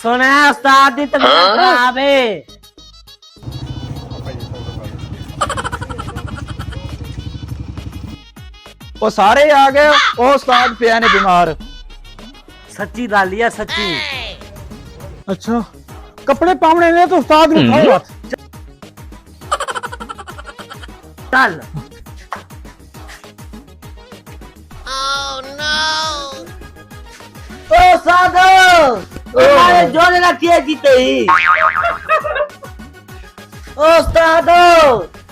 सुना उस्ताद दी तबीयत खराब है। वो सारे आ गए। वो उस्ताद पिया ने बीमार। सच्ची दालिया सच्ची। अच्छा कपड़े पावने ने तो उस्ताद ने उठाओ हाथ। चल ओ साधो हमारे जोड़े रखिए जीते ही। ओ उस्तादो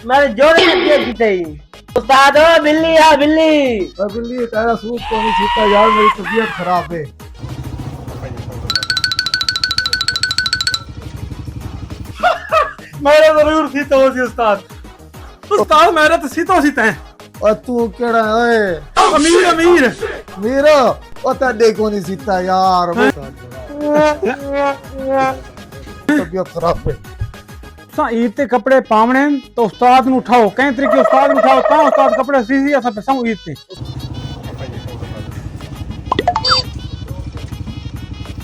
मेरे जोड़े रखिए जीते ही। उस्तादो बिल्ली है बिल्ली। बिल्ली तेरा सूट को नहीं सीखता यार, मेरी तबीयत खराब है। मेरे जरूर सीता हो सी उस्ताद। उस्ताद मेरे तो सीतो सीते हैं। और तू केड़ा है? अमीर अमीर मेरा ओ तेरे को नहीं सीता यार। तबीयत खराब है। ईद ते कपड़े पावने तो उस्ताद नु उठाओ। कई तरीके उस्ताद नु उठाओ ता उस्ताद कपड़े सीसी असा पे सब ईद ते।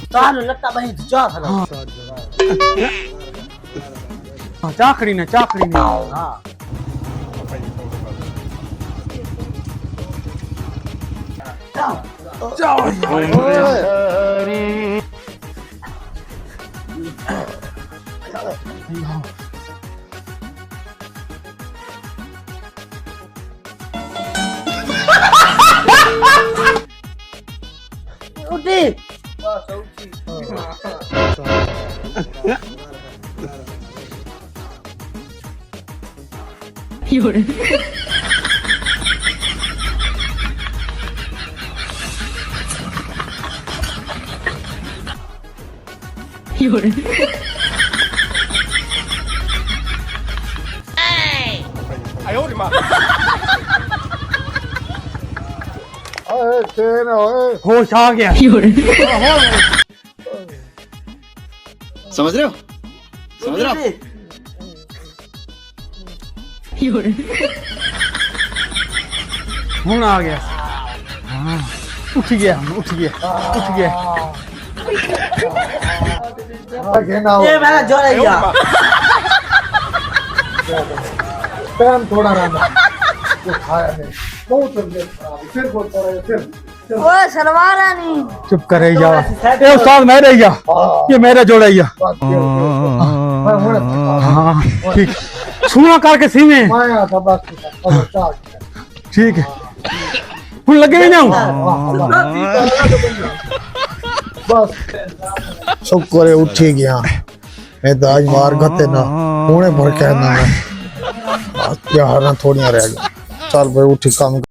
उस्ताद लत्ता बही जा खला। चाखड़ी ने हां उठी ओए तेरा ओए होश आ गया। समझ रहे हो? समझ रहे हो? हुन आ गया। हाँ उठ गया उठ गया उठ गया। आगे ना ये मेरा जोड़ा गया। टाइम थोड़ा रहना। वो खाया है बहुत तबीयत खराब है। फिर बोलता रहे फिर ओए सलवार है नहीं। चुप कर रही जा। ए उस्ताद मैं रही जा। ये मेरा जोड़ा ही। बात किया मैं होने हाँ ठीक छुआ करके सीने। माया था बस ठीक है हुन लगे ही ना। बस शुक्र है उठी गया। मैं तो आज मार गते ना होने भर के ना क्या हरना थोड़ियां रह गई। चल भाई उठी काम